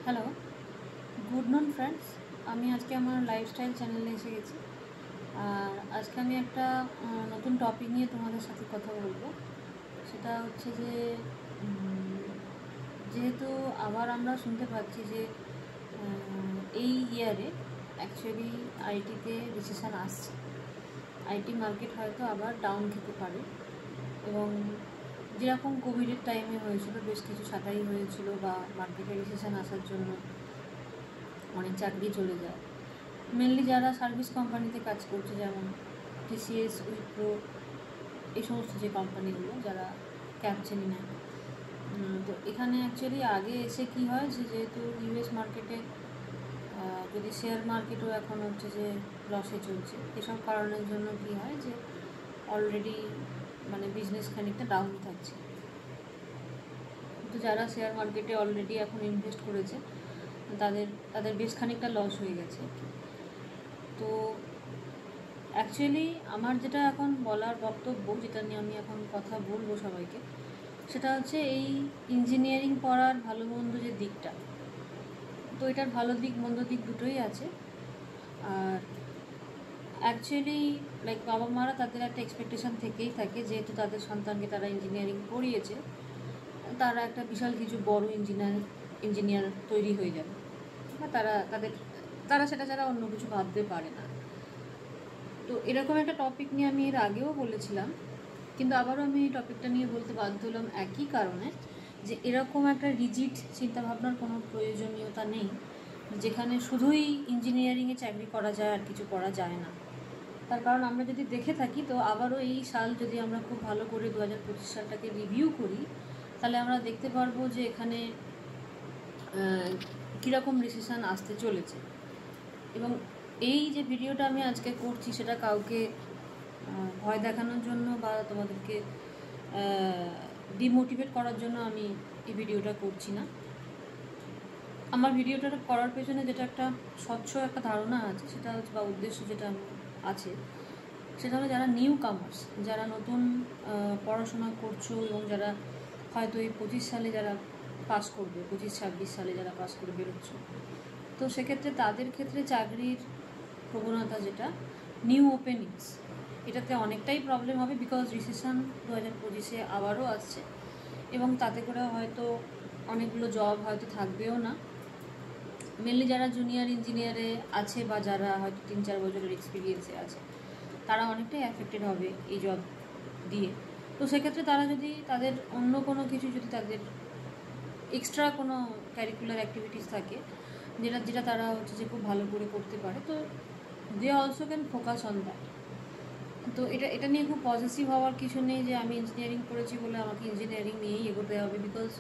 Hello, good নুন friends. আমি আজকে আমার লাইফস্টাইল চ্যানেলে এসে গেছি। আর আজকে আমি একটা নতুন টপিক নিয়ে তোমাদের সাথে কথা বলবো। সেটা হচ্ছে যে যেহেতু আবার আমরা শুনতে পাচ্ছি যে এই ইয়ারে অ্যাকচুয়ালি আইটিতে রিসেশন আসছে। আইটি মার্কেট হয়তো আবার ডাউন খেতে পারে এবং যেরকম কোভিডের টাইমে হয়েছিল, বেশ কিছু ছাঁটাই হয়েছিল বা মার্কেটে রিসেশন আসার জন্য অনেক চাকরি চলে যায়। মেনলি যারা সার্ভিস কোম্পানিতে কাজ করছে, যেমন টিসিএস, উইপ্রো, এই সমস্ত যে কোম্পানিগুলো যারা ক্যাব চেনে নেয়। তো এখানে অ্যাকচুয়ালি আগে এসে কি হয় যে যেহেতু ইউএস মার্কেটে যদি শেয়ার মার্কেটও এখন হচ্ছে যে লসে চলছে, এসব কারণের জন্য কি হয় যে অলরেডি মানে বিজনেস খানিকটা ডাউন থাকছে। তো যারা শেয়ার মার্কেটে অলরেডি এখন ইনভেস্ট করেছে তাদের বেশ খানিকটা লস হয়ে গেছে। তো অ্যাকচুয়ালি আমার যেটা এখন বলার বক্তব্য, যেটা নিয়ে আমি এখন কথা বলবো সবাইকে, সেটা হচ্ছে এই ইঞ্জিনিয়ারিং পড়ার ভালো মন্দ যে দিকটা। তো এটার ভালো দিক মন্দ দিক দুটোই আছে। আর অ্যাকচুয়ালি লাইক বাবা মারা তাদের একটা এক্সপেকটেশন থেকেই থাকে, যেহেতু তাদের সন্তানকে তারা ইঞ্জিনিয়ারিং পড়িয়েছে, তারা একটা বিশাল কিছু বড় ইঞ্জিনিয়ার তৈরি হয়ে যাবে, বা তারা সেটা ছাড়া অন্য কিছু ভাবতে পারে না। তো এরকম একটা টপিক নিয়ে আমি এর আগেও বলেছিলাম, কিন্তু আবারও আমি এই টপিকটা নিয়ে বলতে বাধ্য হলাম একই কারণে, যে এরকম একটা রিজিড চিন্তাভাবনার কোনো প্রয়োজনীয়তা নেই যেখানে শুধুই ইঞ্জিনিয়ারিংয়ে চাকরি করা যায় আর কিছু করা যায় না। তার কারণ আমরা যদি দেখে থাকি, তো আবারও এই সাল যদি আমরা খুব ভালো করে 2025 সালটাকে রিভিউ করি, তাহলে আমরা দেখতে পারবো যে এখানে কীরকম রিসেশন আসতে চলেছে। এবং এই যে ভিডিওটা আমি আজকে করছি, সেটা কাউকে ভয় দেখানোর জন্য বা তোমাদেরকে ডিমোটিভেট করার জন্য আমি এই ভিডিওটা করছি না। আমার ভিডিওটা করার পেছনে যেটা একটা স্বচ্ছ একটা ধারণা আছে, সেটা হচ্ছে বা উদ্দেশ্য যেটা আছে, সেটা হলো যারা নিউ কামার্স, যারা নতুন পড়াশোনা করছো এবং যারা হয়তো এই 25 সালে যারা পাস করবে, 25-26 সালে যারা পাস করে বেরোচ্ছ, তো সেক্ষেত্রে তাদের ক্ষেত্রে চাকরির প্রবণতা যেটা নিউ ওপেনিংস, এটাতে অনেকটাই প্রবলেম হবে। বিকজ রিসেশন 2025-এ আবারও আসছে এবং তাতে করে হয়তো অনেকগুলো জব হয়তো থাকবেও না। মেনলি যারা জুনিয়র ইঞ্জিনিয়ারে আছে বা যারা হয়তো 3-4 বছরের এক্সপিরিয়েন্সে আছে, তারা অনেকটাই অ্যাফেক্টেড হবে এই জব দিয়ে। তো সেক্ষেত্রে তারা যদি তাদের অন্য কোনো কিছু, যদি তাদের এক্সট্রা কোনো ক্যারিকুলার অ্যাক্টিভিটিস থাকে যেটা তারা হচ্ছে যে খুব ভালো করে করতে পারে, তো they also can focus on that. তো এটা নিয়ে খুব পজিটিভ হওয়ার কিছু নেই যে আমি ইঞ্জিনিয়ারিং করেছি বলে আমাকে ইঞ্জিনিয়ারিং নিয়েই এগোতে হবে, বিকজ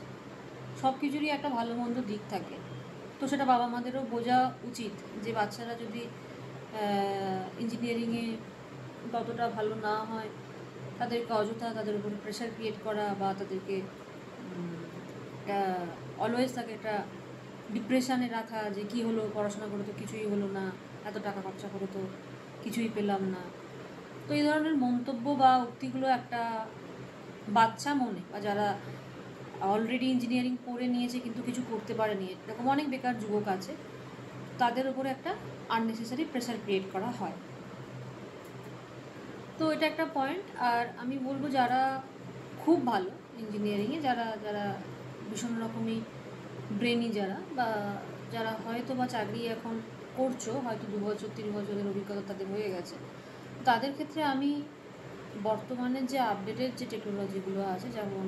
সব কিছুরই একটা ভালো মন্দ দিক থাকে। তো সেটা বাবা মাদেরও বোঝা উচিত যে বাচ্চারা যদি ইঞ্জিনিয়ারিংয়ে ততটা ভালো না হয়, তাদেরকে অযথা তাদের উপরে প্রেশার ক্রিয়েট করা বা তাদেরকে অলওয়েজ তাকে একটা ডিপ্রেশানে রাখা, যে কি হলো, পড়াশোনা করে তো কিছুই হলো না, এত টাকা খরচা করে তো কিছুই পেলাম না। তো এই ধরনের মন্তব্য বা উক্তিগুলো একটা বাচ্চা মনে, বা যারা অলরেডি ইঞ্জিনিয়ারিং পড়ে নিয়েছে কিন্তু কিছু করতে পারেনি, এরকম অনেক বেকার যুবক আছে, তাদের উপরে একটা আননেসেসারি প্রেশার ক্রিয়েট করা হয়। তো এটা একটা পয়েন্ট। আর আমি বলবো যারা খুব ভালো ইঞ্জিনিয়ারিংয়ে, যারা ভীষণ রকমই ব্রেনি, যারা হয়তো বা চাকরি এখন করছো, হয়তো 2 বছর 3 বছরের অভিজ্ঞতা তাদের হয়ে গেছে, তাদের ক্ষেত্রে আমি বর্তমানে যে আপডেটেড যে টেকনোলজিগুলো আছে, যেমন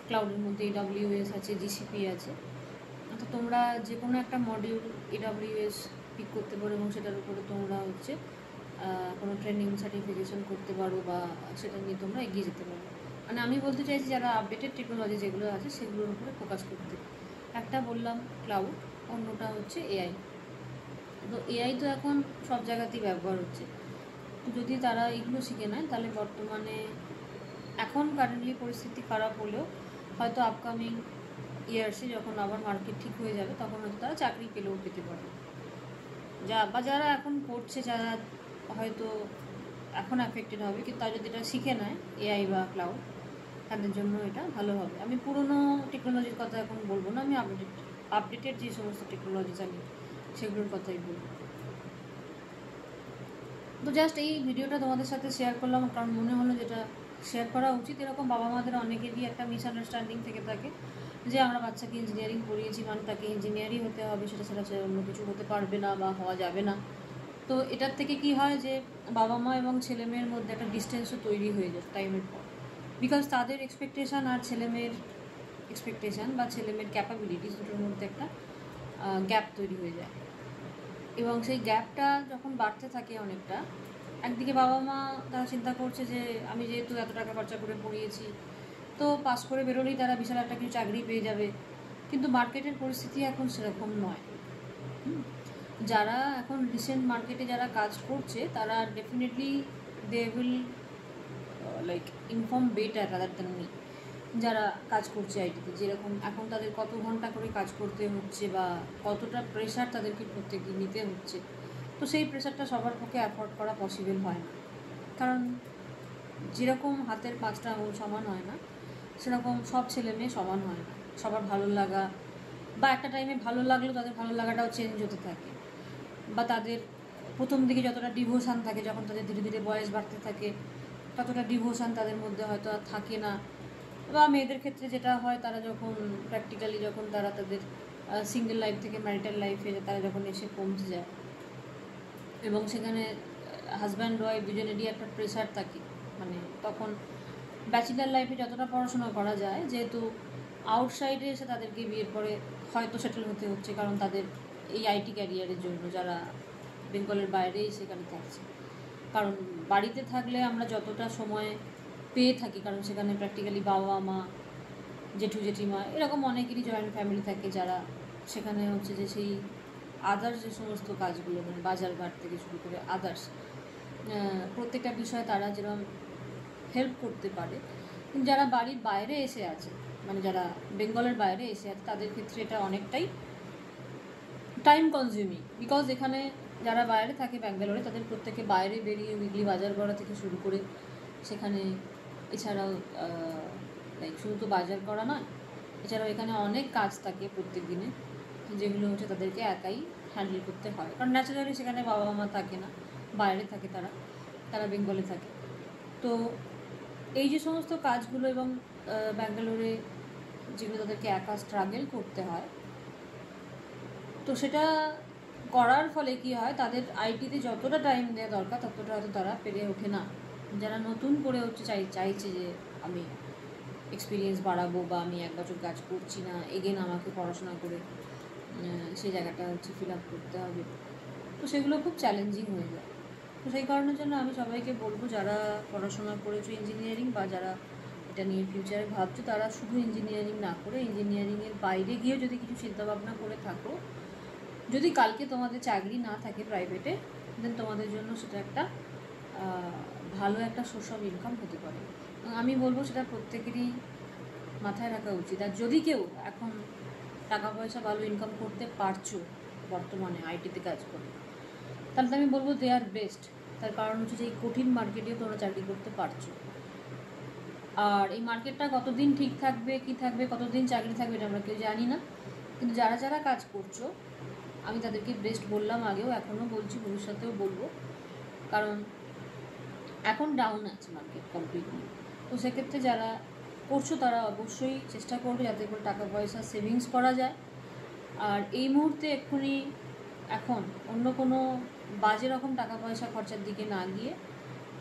ক্লাউডের মধ্যে AWS আছে, GCP আছে, তো তোমরা যে কোনো একটা মডিউল AWS পিক করতে পারো এবং সেটার উপরে তোমরা হচ্ছে কোনো ট্রেনিং সার্টিফিকেশন করতে পারো বা সেটা নিয়ে তোমরা এগিয়ে যেতে পারো। মানে আমি বলতে চাইছি যারা আপডেটেড টেকনোলজি যেগুলো আছে সেগুলোর উপরে ফোকাস করতে। একটা বললাম ক্লাউড, অন্যটা হচ্ছে AI। তো AI তো এখন সব জায়গাতেই ব্যবহার হচ্ছে। তো যদি তারা এগুলো শিখে নেয়, তাহলে বর্তমানে এখন কারেন্টলি পরিস্থিতি খারাপ হলেও হয়তো আপকামিং ইয়ার্সে যখন আবার মার্কেট ঠিক হয়ে যাবে, তখন হয়তো তারা চাকরি পেলেও পেতে পারে। যারা এখন পড়ছে, যারা হয়তো এখন অ্যাফেক্টেড হবে, কিন্তু তারা যদি এটা শিখে নেয় AI বা ক্লাউড, তাদের জন্য এটা ভালো হবে। আমি পুরনো টেকনোলজির কথা এখন বলবো না, আমি আপডেটেড আপডেটেড যে সমস্ত টেকনোলজিস আমি সেগুলোর কথাই বলবো। তো জাস্ট এই ভিডিওটা তোমাদের সাথে শেয়ার করলাম, কারণ মনে হলো যেটা শেয়ার করা উচিত। এরকম বাবা মাদের অনেকেরই একটা মিসআন্ডারস্ট্যান্ডিং থেকে থাকে যে আমরা বাচ্চাকে ইঞ্জিনিয়ারিং পড়িয়েছি মানে তাকে ইঞ্জিনিয়ারই হতে হবে, সেটা ছাড়া সে অন্য কিছু হতে পারবে না বা হওয়া যাবে না। তো এটার থেকে কি হয় যে বাবা মা এবং ছেলে মেয়ের মধ্যে একটা ডিস্টেন্সও তৈরি হয়ে যায় টাইমের পর, বিকজ তাদের এক্সপেকটেশান আর ছেলে মেয়ের এক্সপেকটেশান বা ছেলে মেয়ের ক্যাপাবিলিটিস দুটোর মধ্যে একটা গ্যাপ তৈরি হয়ে যায়। এবং সেই গ্যাপটা যখন বাড়তে থাকে অনেকটা, একদিকে বাবা মা তারা চিন্তা করছে যে আমি যেহেতু এত টাকা খরচা করে পড়িয়েছি তো পাস করে বেরোলেই তারা বিশাল একটা কিছু চাকরি পেয়ে যাবে, কিন্তু মার্কেটের পরিস্থিতি এখন সেরকম নয়। যারা এখন রিসেন্ট মার্কেটে যারা কাজ করছে তারা definitely they will like inform better rather than me. যারা কাজ করছে আইটিতে, যেরকম এখন তাদের কত ঘন্টা করে কাজ করতে হচ্ছে বা কতটা প্রেশার তাদেরকে প্রত্যেকদিন নিতে হচ্ছে, তো সেই প্রেশারটা সবার পক্ষে অ্যাফোর্ড করা পসিবল হয় না। কারণ যেরকম হাতের 5টা আঙুল সমান হয় না, সেরকম সব ছেলে মেয়ে সমান হয় না। সবার ভালো লাগা বা একটা টাইমে ভালো লাগলেও তাদের ভালো লাগাটাও চেঞ্জ হতে থাকে, বা তাদের প্রথম দিকে যতটা ডিভোশান থাকে, যখন তাদের ধীরে ধীরে বয়স বাড়তে থাকে ততটা ডিভোশান তাদের মধ্যে হয়তো আর থাকে না। বা মেয়েদের ক্ষেত্রে যেটা হয়, তারা যখন প্র্যাকটিক্যালি যখন তারা তাদের সিঙ্গেল লাইফ থেকে ম্যারিটাল লাইফে তারা যখন এসে পৌঁছে যায় এবং সেখানে হাজব্যান্ড ওয়াইফ দুজনেরই একটা প্রেশার থাকে, মানে তখন ব্যাচেলার লাইফে যতটা পড়াশোনা করা যায়, যেহেতু আউটসাইডে এসে তাদেরকে বিয়ের পরে হয়তো সেটেল হতে হচ্ছে, কারণ তাদের এই আইটি ক্যারিয়ারের জন্য যারা বেঙ্গলের বাইরেই সেখানে থাকছে। কারণ বাড়িতে থাকলে আমরা যতটা সময় পেয়ে থাকি, কারণ সেখানে প্র্যাকটিক্যালি বাবা মা জেঠু জেঠিমা এরকম অনেকেরই জয়েন্ট ফ্যামিলি থাকে, যারা সেখানে হচ্ছে যে সেই আদার্স যে সমস্ত কাজগুলো মানে বাজার ঘাট থেকে শুরু করে আদার্স প্রত্যেকটা বিষয়ে তারা যেরকম হেল্প করতে পারে। কিন্তু যারা বাড়ির বাইরে এসে আছে, মানে যারা বেঙ্গলের বাইরে এসে আছে, তাদের ক্ষেত্রে এটা অনেকটাই টাইম কনজিউমিং। বিকজ এখানে যারা বাইরে থাকে ব্যাঙ্গালোরে, তাদের প্রত্যেকে বাইরে বেরিয়ে উইকলি বাজার করা থেকে শুরু করে সেখানে এছাড়াও লাইক শুধু তো বাজার করা নয়, এছাড়াও এখানে অনেক কাজ থাকে প্রত্যেক দিনে, যেগুলো হচ্ছে তাদেরকে একাই হ্যান্ডেল করতে হয়। কারণ ন্যাচারালি সেখানে বাবা মা থাকে না, বাইরে থাকে তারা বেঙ্গলে থাকে। তো এই যে সমস্ত কাজগুলো এবং ব্যাঙ্গালোরে যেগুলো তাদেরকে একা স্ট্রাগল করতে হয়, তো সেটা করার ফলে কি হয়, তাদের আইটিতে যতটা টাইম দেওয়া দরকার ততটা হয়তো তারা পেরে ওঠে না। যারা নতুন করে হচ্ছে চাইছে যে আমি এক্সপিরিয়েন্স বাড়াবো বা আমি 1 বছর কাজ করছি না, এগেন আমাকে পড়াশোনা করে সেই জায়গাটা হচ্ছে ফিল আপ করতে হবে, তো সেগুলো খুব চ্যালেঞ্জিং হয়ে যায়। তো সেই কারণের জন্য আমি সবাইকে বলবো, যারা পড়াশোনা করেছো ইঞ্জিনিয়ারিং বা যারা এটা নিয়ে ফিউচারে ভাবছো, তারা শুধু ইঞ্জিনিয়ারিং না করে ইঞ্জিনিয়ারিংয়ের বাইরে গিয়েও যদি কিছু চিন্তাভাবনা করে থাকো, যদি কালকে তোমাদের চাকরি না থাকে প্রাইভেটে, দেন তোমাদের জন্য সেটা একটা ভালো একটা সোর্স অফ ইনকাম হতে পারে। আমি বলবো সেটা প্রত্যেকেরই মাথায় রাখা উচিত। আর যদি কেউ এখন টাকা পয়সা ভালো ইনকাম করতে পারছো বর্তমানে আইটিতে কাজ করে, তাহলে তো আমি বলবো দে আর বেস্ট। তার কারণ হচ্ছে যে এই কঠিন মার্কেটেও তোমরা চাকরি করতে পারছো। আর এই মার্কেটটা কতদিন ঠিক থাকবে, কি থাকবে, কতদিন চাকরি থাকবে, এটা আমরা কেউ জানি না। কিন্তু যারা যারা কাজ করছো, আমি তাদেরকে বেস্ট বললাম আগেও, এখনও বলছি, ভবিষ্যতেও বলবো। কারণ এখন ডাউন আছে মার্কেট কমপ্লিটলি। তো সেক্ষেত্রে যারা করছো তারা অবশ্যই চেষ্টা করবে যাতে করে টাকা পয়সা সেভিংস করা যায়। আর এই মুহূর্তে এক্ষুনি এখন অন্য কোনো বাজে রকম টাকা পয়সা খরচার দিকে না গিয়ে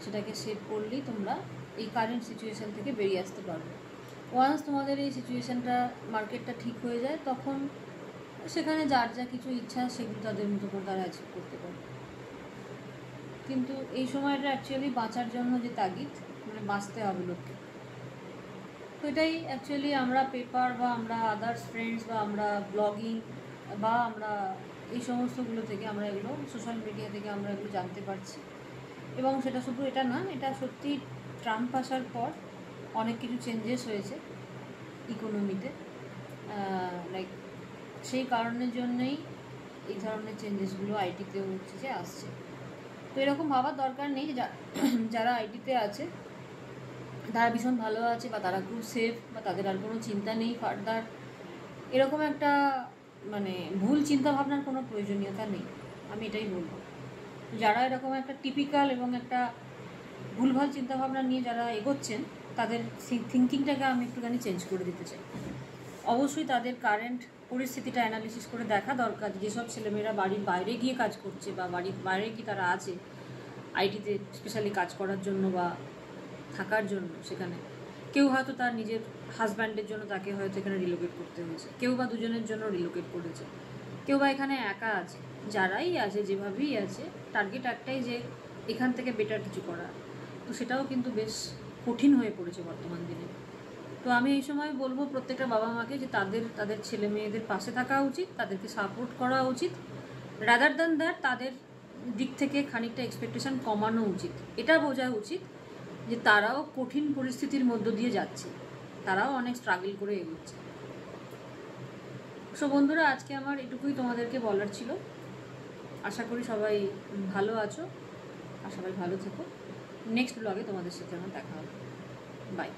সেটাকে সেভ করলেই তোমরা এই কারেন্ট সিচুয়েশান থেকে বেরিয়ে আসতে পারবে। ওয়ান্স তোমাদের এই সিচুয়েশানটা মার্কেটটা ঠিক হয়ে যায়, তখন সেখানে যার যা কিছু ইচ্ছা সেগুলো তাদের মতো করে তারা অ্যাচিভ করতে পারে। কিন্তু এই সময়টা অ্যাকচুয়ালি বাঁচার জন্য যে তাগিদ, মানে বাঁচতে হবে লোককে। তো এটাই অ্যাকচুয়ালি আমরা পেপার বা আমরা আদার্স ফ্রেন্ডস বা আমরা ব্লগিং বা আমরা এই সমস্তগুলো থেকে আমরা এগুলো সোশ্যাল মিডিয়া থেকে আমরা এগুলো জানতে পারছি। এবং সেটা শুধু এটা না, এটা সত্যি ট্রাম্প আসার পর অনেক কিছু চেঞ্জেস হয়েছে ইকোনমিতে, লাইক সেই কারণের জন্যই এই ধরনের চেঞ্জেসগুলো আইটিতেও হচ্ছে যে আসছে। তো এরকম ভাবার দরকার নেই যে যারা আইটিতে আছে তারা ভীষণ ভালো আছে বা তারা খুব সেফ বা তাদের আর কোনো চিন্তা নেই ফার্দার, এরকম একটা মানে ভুল চিন্তাভাবনার কোনো প্রয়োজনীয়তা নেই, আমি এটাই বলবো। যারা এরকম একটা টিপিক্যাল এবং একটা ভুলভাল চিন্তাভাবনা নিয়ে যারা এগোচ্ছেন, তাদের থিঙ্কিংটাকে আমি একটুখানি চেঞ্জ করে দিতে চাই। অবশ্যই তাদের কারেন্ট পরিস্থিতিটা অ্যানালিসিস করে দেখা দরকার। যেসব ছেলেমেয়েরা বাড়ির বাইরে গিয়ে কাজ করছে বা বাড়ির বাইরে কি তারা আছে আইটিতে স্পেশালি কাজ করার জন্য বা থাকার জন্য, সেখানে কেউ হয়তো তার নিজের হাজব্যান্ডের জন্য তাকে হয়তো এখানে রিলোকেট করতে হয়েছে, কেউ বা দুজনের জন্য রিলোকেট করেছে, কেউ বা এখানে একা আছে। যারাই আছে, যেভাবেই আছে, টার্গেট একটাই যে এখান থেকে বেটার কিছু করা। তো সেটাও কিন্তু বেশ কঠিন হয়ে পড়েছে বর্তমান দিনে। তো আমি এই সময় বলবো প্রত্যেকটা বাবা মাকে যে তাদের ছেলে মেয়েদের পাশে থাকা উচিত, তাদেরকে সাপোর্ট করা উচিত, রাদার দ্যান দ্যাট তাদের দিক থেকে খানিকটা এক্সপেকটেশন কমানো উচিত। এটা বোঝা উচিত যে তারাও কঠিন পরিস্থিতির মধ্য দিয়ে যাচ্ছে, তারাও অনেক স্ট্রাগল করে এগোচ্ছে। সো বন্ধুরা, আজকে আমার এটুকুই তোমাদেরকে বলার ছিল। আশা করি সবাই ভালো আছো আর সবাই ভালো থেকো। নেক্সট ব্লগে তোমাদের সাথে আমার দেখা হবে। বাই।